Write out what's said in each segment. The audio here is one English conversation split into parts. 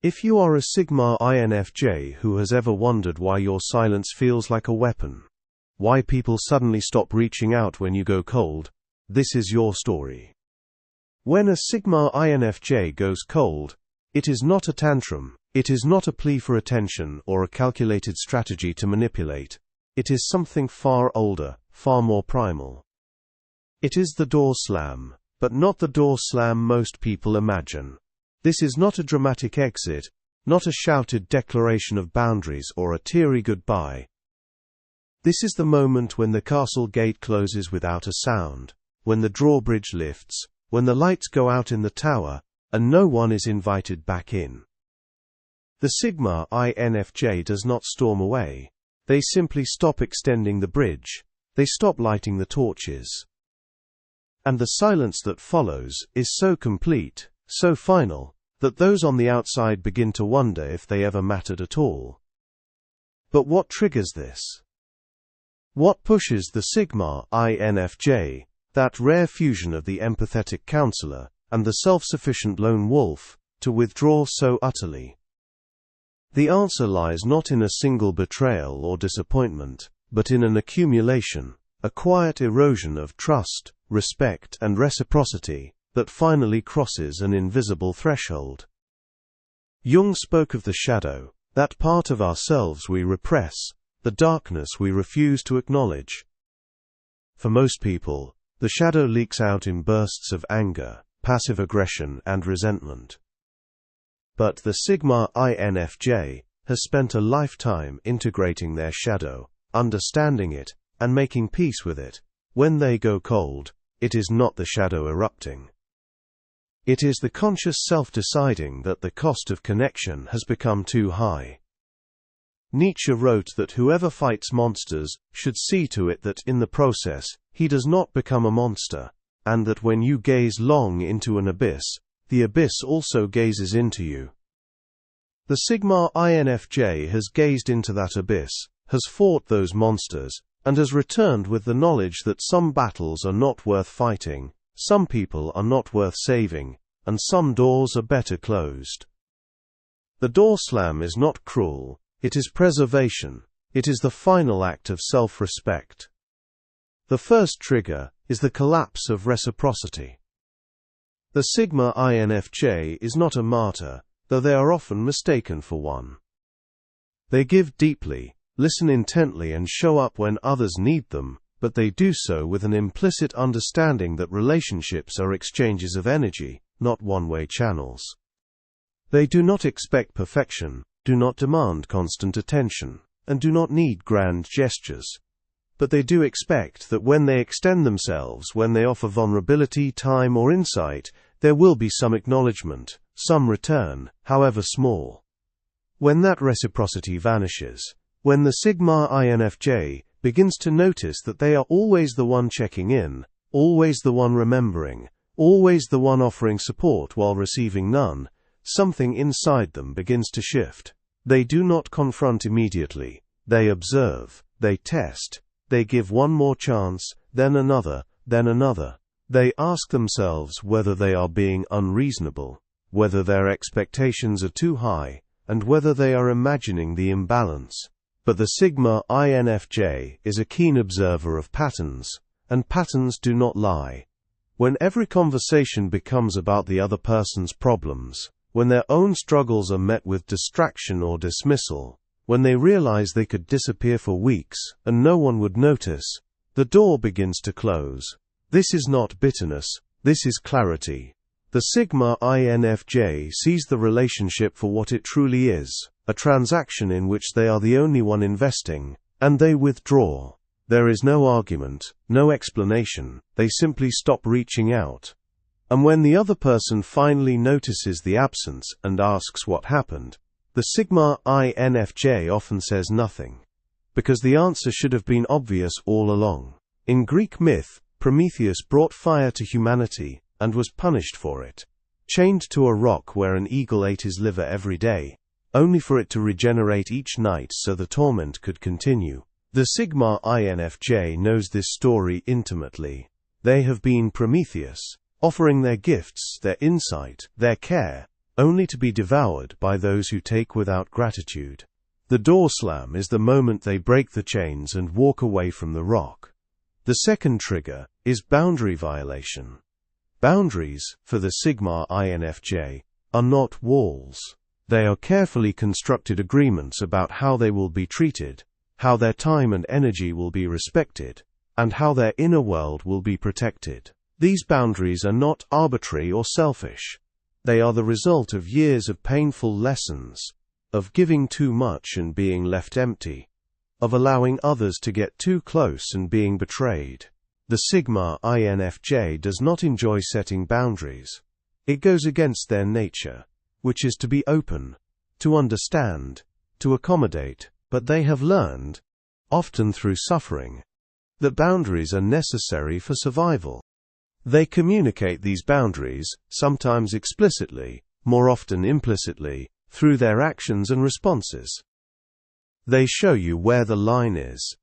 If you are a Sigma INFJ who has ever wondered why your silence feels like a weapon, why people suddenly stop reaching out when you go cold, this is your story. When a Sigma INFJ goes cold, it is not a tantrum, it is not a plea for attention or a calculated strategy to manipulate. It is something far older, far more primal. It is the door slam, but not the door slam most people imagine. This is not a dramatic exit, not a shouted declaration of boundaries or a teary goodbye. This is the moment when the castle gate closes without a sound, when the drawbridge lifts, when the lights go out in the tower, and no one is invited back in. The Sigma INFJ does not storm away. They simply stop extending the bridge. They stop lighting the torches. And the silence that follows is so complete, so final, that those on the outside begin to wonder if they ever mattered at all. But what triggers this? What pushes the Sigma INFJ, that rare fusion of the empathetic counselor and the self-sufficient lone wolf, to withdraw so utterly? The answer lies not in a single betrayal or disappointment, but in an accumulation, a quiet erosion of trust, respect, and reciprocity that finally crosses an invisible threshold. Jung spoke of the shadow, that part of ourselves we repress, the darkness we refuse to acknowledge. For most people, the shadow leaks out in bursts of anger, passive aggression, and resentment. But the Sigma INFJ has spent a lifetime integrating their shadow, understanding it, and making peace with it. When they go cold, it is not the shadow erupting. It is the conscious self deciding that the cost of connection has become too high. Nietzsche wrote that whoever fights monsters should see to it that in the process, he does not become a monster, and that when you gaze long into an abyss, the abyss also gazes into you. The Sigma INFJ has gazed into that abyss, has fought those monsters, and has returned with the knowledge that some battles are not worth fighting, some people are not worth saving, and some doors are better closed. The door slam is not cruel, it is preservation, it is the final act of self-respect. The first trigger is the collapse of reciprocity. The Sigma INFJ is not a martyr, though they are often mistaken for one. They give deeply, listen intently, and show up when others need them, but they do so with an implicit understanding that relationships are exchanges of energy, not one-way channels. They do not expect perfection, do not demand constant attention, and do not need grand gestures. But they do expect that when they extend themselves, when they offer vulnerability, time, or insight, there will be some acknowledgement, some return, however small. When that reciprocity vanishes, when the Sigma INFJ begins to notice that they are always the one checking in, always the one remembering, always the one offering support while receiving none, something inside them begins to shift. They do not confront immediately. They observe, they test, they give one more chance, then another, then another. They ask themselves whether they are being unreasonable, whether their expectations are too high, and whether they are imagining the imbalance. But the Sigma INFJ is a keen observer of patterns, and patterns do not lie. When every conversation becomes about the other person's problems, when their own struggles are met with distraction or dismissal, when they realize they could disappear for weeks and no one would notice, the door begins to close. This is not bitterness, this is clarity. The Sigma INFJ sees the relationship for what it truly is, a transaction in which they are the only one investing, and they withdraw. There is no argument, no explanation, they simply stop reaching out. And when the other person finally notices the absence and asks what happened, the Sigma INFJ often says nothing. Because the answer should have been obvious all along. In Greek myth, Prometheus brought fire to humanity, and was punished for it. Chained to a rock where an eagle ate his liver every day, only for it to regenerate each night so the torment could continue. The Sigma INFJ knows this story intimately. They have been Prometheus, offering their gifts, their insight, their care, only to be devoured by those who take without gratitude. The door slam is the moment they break the chains and walk away from the rock. The second trigger is boundary violation. Boundaries, for the Sigma INFJ, are not walls. They are carefully constructed agreements about how they will be treated, how their time and energy will be respected, and how their inner world will be protected. These boundaries are not arbitrary or selfish. They are the result of years of painful lessons, of giving too much and being left empty, of allowing others to get too close and being betrayed. The Sigma INFJ does not enjoy setting boundaries. It goes against their nature, which is to be open, to understand, to accommodate, but they have learned, often through suffering, that boundaries are necessary for survival. They communicate these boundaries, sometimes explicitly, more often implicitly, through their actions and responses. They show you where the line is,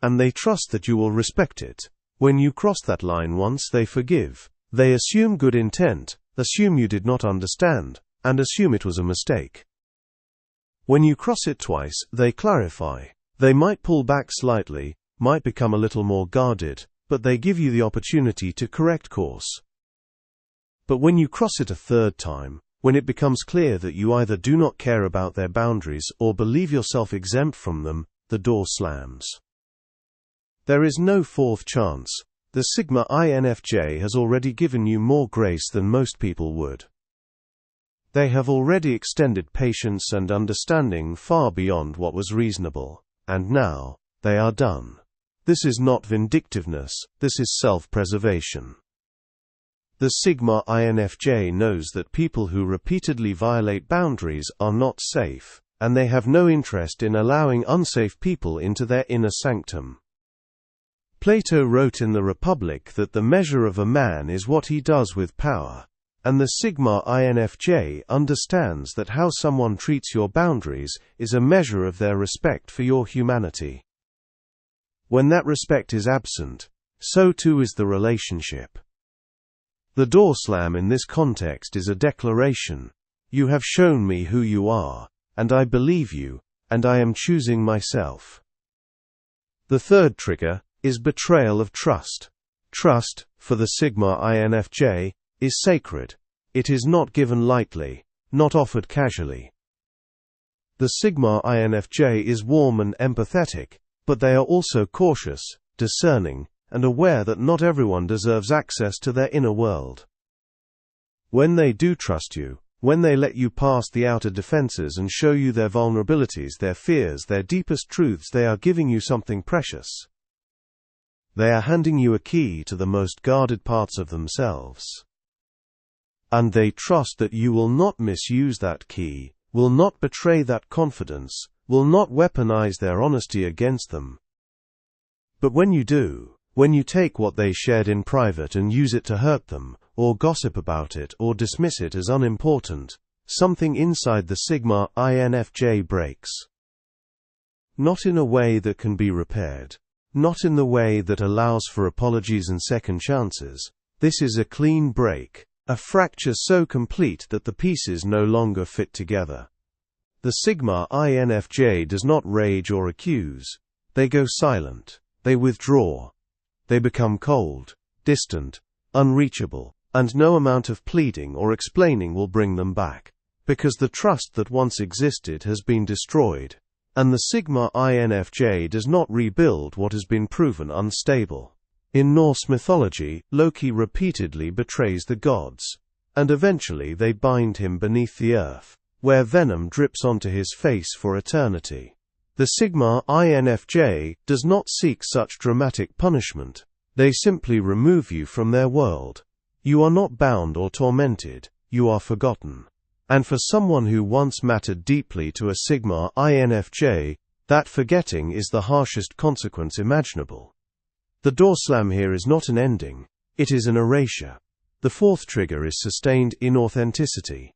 and they trust that you will respect it. When you cross that line once, they forgive. They assume good intent, assume you did not understand, and assume it was a mistake. When you cross it twice, they clarify. They might pull back slightly, might become a little more guarded, but they give you the opportunity to correct course. But when you cross it a third time, when it becomes clear that you either do not care about their boundaries or believe yourself exempt from them, the door slams. There is no fourth chance. The Sigma INFJ has already given you more grace than most people would. They have already extended patience and understanding far beyond what was reasonable, and now, they are done. This is not vindictiveness, this is self-preservation. The Sigma INFJ knows that people who repeatedly violate boundaries are not safe, and they have no interest in allowing unsafe people into their inner sanctum. Plato wrote in the Republic that the measure of a man is what he does with power, and the Sigma INFJ understands that how someone treats your boundaries is a measure of their respect for your humanity. When that respect is absent, so too is the relationship. The door slam in this context is a declaration: you have shown me who you are, and I believe you, and I am choosing myself. The third trigger is betrayal of trust. Trust, for the Sigma INFJ, is sacred. It is not given lightly, not offered casually. The Sigma INFJ is warm and empathetic, but they are also cautious, discerning, and aware that not everyone deserves access to their inner world. When they do trust you, when they let you past the outer defenses and show you their vulnerabilities, their fears, their deepest truths, they are giving you something precious. They are handing you a key to the most guarded parts of themselves. And they trust that you will not misuse that key, will not betray that confidence, will not weaponize their honesty against them. But when you do, when you take what they shared in private and use it to hurt them, or gossip about it, or dismiss it as unimportant, something inside the Sigma INFJ breaks. Not in a way that can be repaired. Not in the way that allows for apologies and second chances. This is a clean break, a fracture so complete that the pieces no longer fit together. The Sigma INFJ does not rage or accuse. They go silent. They withdraw. They become cold, distant, unreachable, and no amount of pleading or explaining will bring them back, because the trust that once existed has been destroyed. And the Sigma INFJ does not rebuild what has been proven unstable. In Norse mythology, Loki repeatedly betrays the gods, and eventually they bind him beneath the earth, where venom drips onto his face for eternity. The Sigma INFJ does not seek such dramatic punishment. They simply remove you from their world. You are not bound or tormented, you are forgotten. And for someone who once mattered deeply to a Sigma INFJ, that forgetting is the harshest consequence imaginable. The door slam here is not an ending, it is an erasure. The fourth trigger is sustained inauthenticity.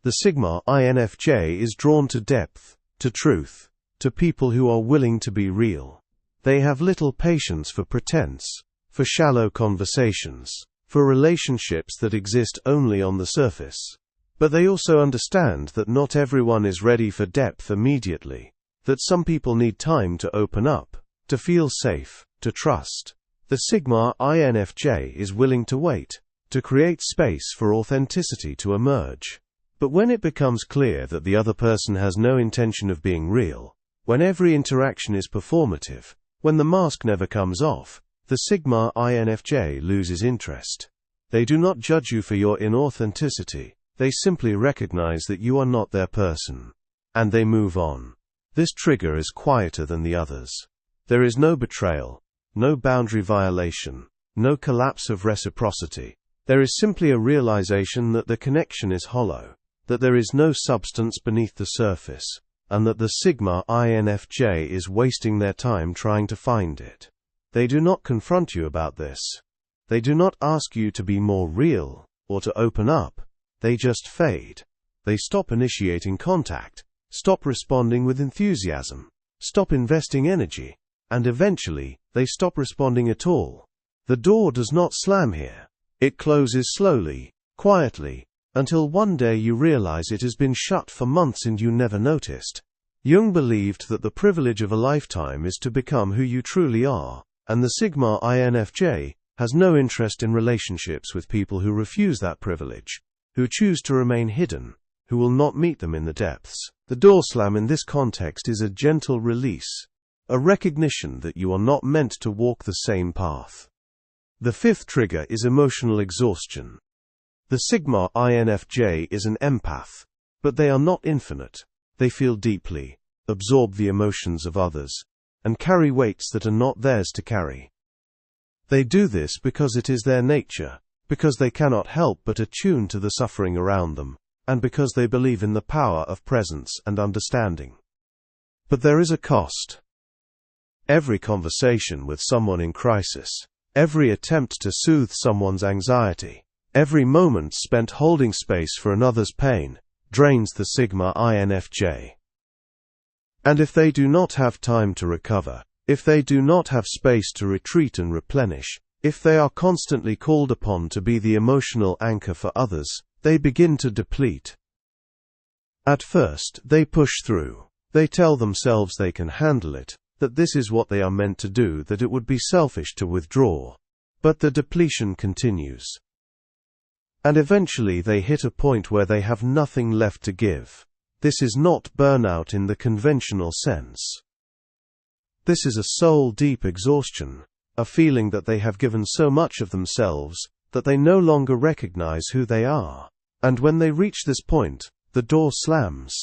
The Sigma INFJ is drawn to depth, to truth, to people who are willing to be real. They have little patience for pretense, for shallow conversations, for relationships that exist only on the surface. But they also understand that not everyone is ready for depth immediately, that some people need time to open up, to feel safe, to trust. The Sigma INFJ is willing to wait, to create space for authenticity to emerge. But when it becomes clear that the other person has no intention of being real, when every interaction is performative, when the mask never comes off, the Sigma INFJ loses interest. They do not judge you for your inauthenticity, they simply recognize that you are not their person. And they move on. This trigger is quieter than the others. There is no betrayal, no boundary violation, no collapse of reciprocity. There is simply a realization that the connection is hollow, that there is no substance beneath the surface, and that the Sigma INFJ is wasting their time trying to find it. They do not confront you about this. They do not ask you to be more real, or to open up. They just fade. They stop initiating contact, stop responding with enthusiasm, stop investing energy, and eventually, they stop responding at all. The door does not slam here. It closes slowly, quietly, until one day you realize it has been shut for months and you never noticed. Jung believed that the privilege of a lifetime is to become who you truly are, and the Sigma INFJ has no interest in relationships with people who refuse that privilege, who choose to remain hidden, who will not meet them in the depths. The door slam in this context is a gentle release, a recognition that you are not meant to walk the same path. The fifth trigger is emotional exhaustion. The Sigma INFJ is an empath, but they are not infinite. They feel deeply, absorb the emotions of others, and carry weights that are not theirs to carry. They do this because it is their nature, because they cannot help but attune to the suffering around them, and because they believe in the power of presence and understanding. But there is a cost. Every conversation with someone in crisis, every attempt to soothe someone's anxiety, every moment spent holding space for another's pain, drains the Sigma INFJ. And if they do not have time to recover, if they do not have space to retreat and replenish, if they are constantly called upon to be the emotional anchor for others, they begin to deplete. At first, they push through. They tell themselves they can handle it, that this is what they are meant to do, that it would be selfish to withdraw. But the depletion continues. And eventually they hit a point where they have nothing left to give. This is not burnout in the conventional sense. This is a soul-deep exhaustion, a feeling that they have given so much of themselves that they no longer recognize who they are. And when they reach this point, the door slams.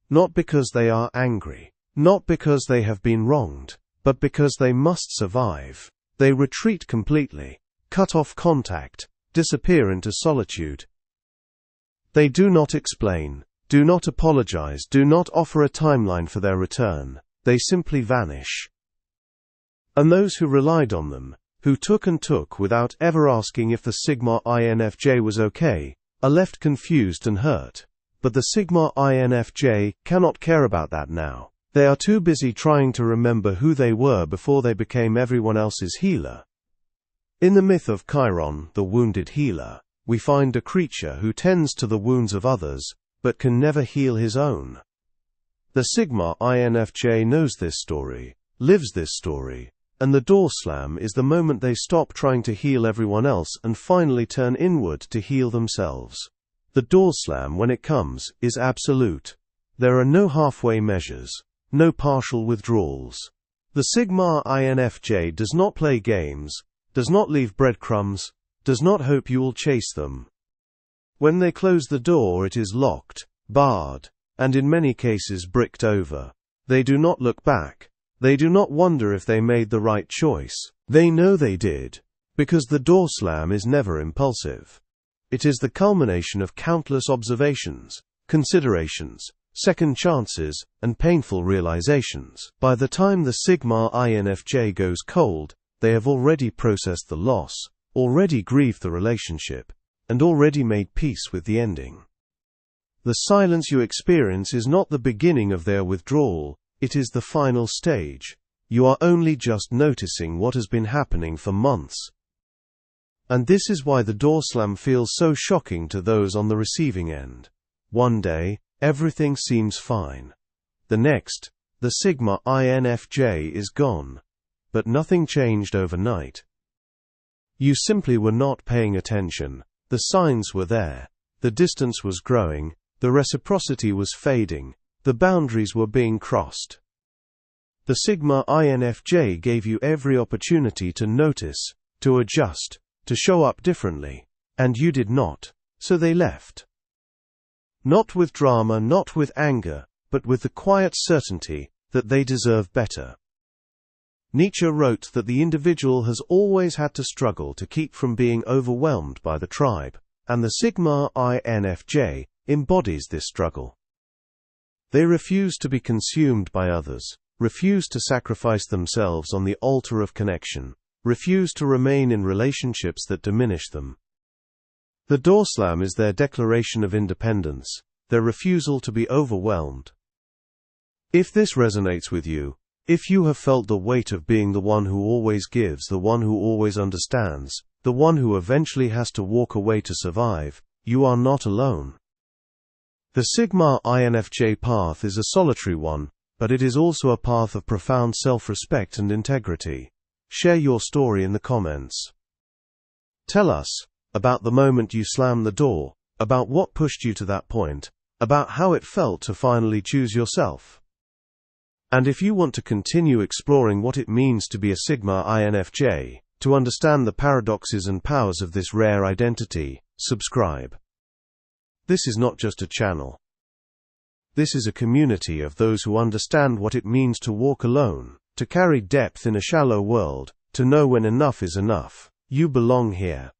Not because they are angry, not because they have been wronged, but because they must survive. They retreat completely, cut off contact, disappear into solitude. They do not explain, do not apologize, do not offer a timeline for their return. They simply vanish. And those who relied on them, who took and took without ever asking if the Sigma INFJ was okay, are left confused and hurt. But the Sigma INFJ cannot care about that now. They are too busy trying to remember who they were before they became everyone else's healer. In the myth of Chiron, the wounded healer, we find a creature who tends to the wounds of others, but can never heal his own. The Sigma INFJ knows this story, lives this story, and the door slam is the moment they stop trying to heal everyone else and finally turn inward to heal themselves. The door slam, when it comes, is absolute. There are no halfway measures, no partial withdrawals. The Sigma INFJ does not play games, does not leave breadcrumbs, does not hope you will chase them. When they close the door, it is locked, barred, and in many cases bricked over. They do not look back. They do not wonder if they made the right choice. They know they did, because the door slam is never impulsive. It is the culmination of countless observations, considerations, second chances, and painful realizations. By the time the Sigma INFJ goes cold, they have already processed the loss, already grieved the relationship, and already made peace with the ending. The silence you experience is not the beginning of their withdrawal, it is the final stage. You are only just noticing what has been happening for months. And this is why the door slam feels so shocking to those on the receiving end. One day, everything seems fine. The next, the Sigma INFJ is gone. But nothing changed overnight. You simply were not paying attention. The signs were there. The distance was growing. The reciprocity was fading. The boundaries were being crossed. The Sigma INFJ gave you every opportunity to notice, to adjust, to show up differently. And you did not. So they left. Not with drama, not with anger, but with the quiet certainty that they deserve better. Nietzsche wrote that the individual has always had to struggle to keep from being overwhelmed by the tribe, and the Sigma INFJ embodies this struggle. They refuse to be consumed by others, refuse to sacrifice themselves on the altar of connection, refuse to remain in relationships that diminish them. The door slam is their declaration of independence, their refusal to be overwhelmed. If this resonates with you, if you have felt the weight of being the one who always gives, the one who always understands, the one who eventually has to walk away to survive, you are not alone. The Sigma INFJ path is a solitary one, but it is also a path of profound self-respect and integrity. Share your story in the comments. Tell us about the moment you slammed the door, about what pushed you to that point, about how it felt to finally choose yourself. And if you want to continue exploring what it means to be a Sigma INFJ, to understand the paradoxes and powers of this rare identity, subscribe. This is not just a channel. This is a community of those who understand what it means to walk alone, to carry depth in a shallow world, to know when enough is enough. You belong here.